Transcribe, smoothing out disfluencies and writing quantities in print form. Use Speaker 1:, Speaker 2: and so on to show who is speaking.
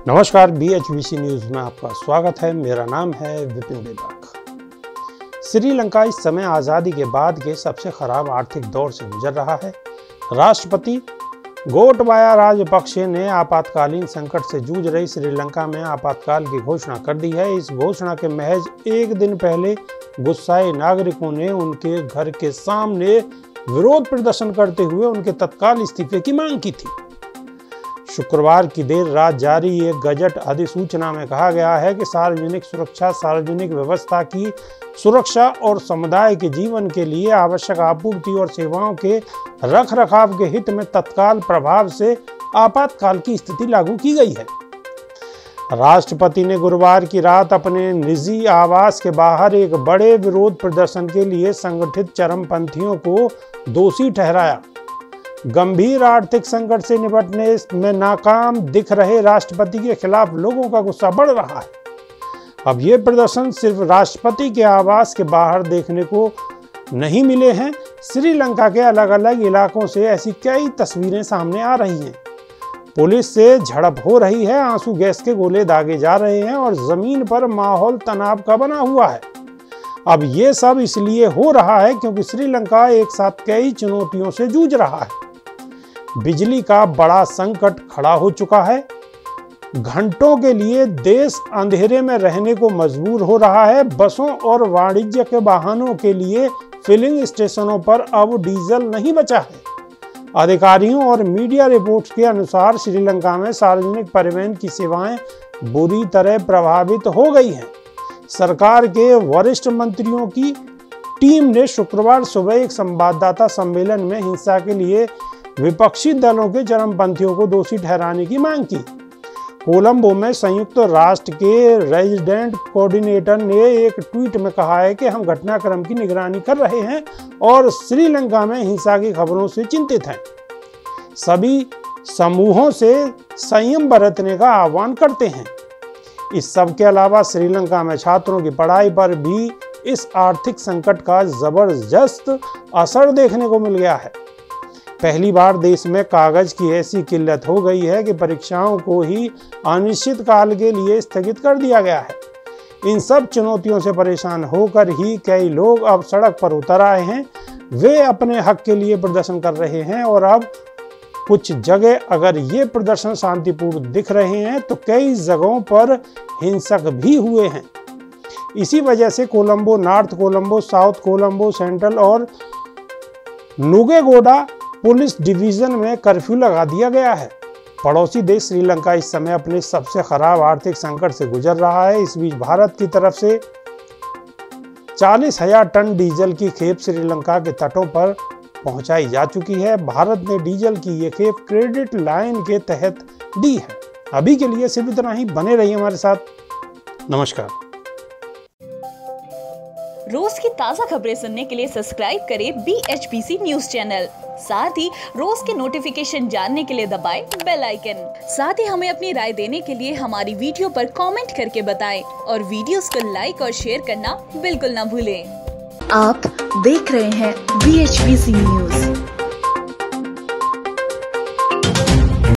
Speaker 1: नमस्कार, BHBC news में आपका स्वागत है। मेरा नाम है विपिन बेबाक। श्रीलंका इस समय आज़ादी के बाद के सबसे खराब आर्थिक दौर से गुजर रहा है। राष्ट्रपति गोटबाया राजपक्षे ने आपातकालीन संकट से जूझ रही श्रीलंका में आपातकाल की घोषणा कर दी है। इस घोषणा के महज एक दिन पहले गुस्साए नागरिकों ने उनके घर के सामने विरोध प्रदर्शन करते हुए उनके तत्काल इस्तीफे की मांग की थी। शुक्रवार की देर रात जारी एक गजट अधिसूचना में कहा गया है कि सार्वजनिक सुरक्षा, सार्वजनिक व्यवस्था की सुरक्षा और समुदाय के जीवन के लिए आवश्यक आपूर्ति और सेवाओं के रखरखाव के हित में तत्काल प्रभाव से आपातकाल की स्थिति लागू की गई है। राष्ट्रपति ने गुरुवार की रात अपने निजी आवास के बाहर एक बड़े विरोध प्रदर्शन के लिए संगठित चरमपंथियों को दोषी ठहराया। गंभीर आर्थिक संकट से निपटने में नाकाम दिख रहे राष्ट्रपति के खिलाफ लोगों का गुस्सा बढ़ रहा है। अब ये प्रदर्शन सिर्फ राष्ट्रपति के आवास के बाहर देखने को नहीं मिले हैं। श्रीलंका के अलग अलग इलाकों से ऐसी कई तस्वीरें सामने आ रही हैं। पुलिस से झड़प हो रही है, आंसू गैस के गोले दागे जा रहे हैं और जमीन पर माहौल तनाव का बना हुआ है। अब ये सब इसलिए हो रहा है क्योंकि श्रीलंका एक साथ कई चुनौतियों से जूझ रहा है। बिजली का बड़ा संकट खड़ा हो चुका है। घंटों के लिए देश अंधेरे में रहने को मजबूर हो रहा है। बसों और वाणिज्य के वाहनों के लिए फिलिंग स्टेशनों पर अब डीजल नहीं बचा है। अधिकारियों और मीडिया रिपोर्ट्स के अनुसार श्रीलंका में सार्वजनिक परिवहन की सेवाएं बुरी तरह प्रभावित हो गई हैं। सरकार के वरिष्ठ मंत्रियों की टीम ने शुक्रवार सुबह एक संवाददाता सम्मेलन में हिंसा के लिए विपक्षी दलों के चरमपंथियों को दोषी ठहराने की मांग की। कोलंबो में संयुक्त राष्ट्र के रेजिडेंट कोऑर्डिनेटर ने एक ट्वीट में कहा है कि हम घटनाक्रम की निगरानी कर रहे हैं और श्रीलंका में हिंसा की खबरों से चिंतित हैं। सभी समूहों से संयम बरतने का आह्वान करते हैं। इस सब के अलावा श्रीलंका में छात्रों की पढ़ाई पर भी इस आर्थिक संकट का जबरदस्त असर देखने को मिल गया है। पहली बार देश में कागज की ऐसी किल्लत हो गई है कि परीक्षाओं को ही अनिश्चित काल के लिए स्थगित कर दिया गया है। इन सब चुनौतियों से परेशान होकर ही कई लोग अब सड़क पर उतर आए हैं। वे अपने हक के लिए प्रदर्शन कर रहे हैं और अब कुछ जगह अगर ये प्रदर्शन शांतिपूर्ण दिख रहे हैं तो कई जगहों पर हिंसक भी हुए हैं। इसी वजह से Colombo, north Colombo, south Colombo, central और नुगेगोडा पुलिस डिवीजन में कर्फ्यू लगा दिया गया है। पड़ोसी देश श्रीलंका इस समय अपने सबसे खराब आर्थिक संकट से गुजर रहा है। इस बीच भारत की तरफ से 40,000 टन डीजल की खेप श्रीलंका के तटों पर पहुंचाई जा चुकी है। भारत ने डीजल की ये खेप क्रेडिट लाइन के तहत दी है। अभी के लिए सिर्फ इतना ही। बने रहिए हमारे साथ। नमस्कार।
Speaker 2: रोज की ताजा खबरें सुनने के लिए सब्सक्राइब करें BHBC न्यूज चैनल। साथ ही रोज के नोटिफिकेशन जानने के लिए दबाएं बेल आइकन। साथ ही हमें अपनी राय देने के लिए हमारी वीडियो पर कमेंट करके बताएं और वीडियोस को लाइक और शेयर करना बिल्कुल ना भूलें।
Speaker 3: आप देख रहे हैं BHBC न्यूज।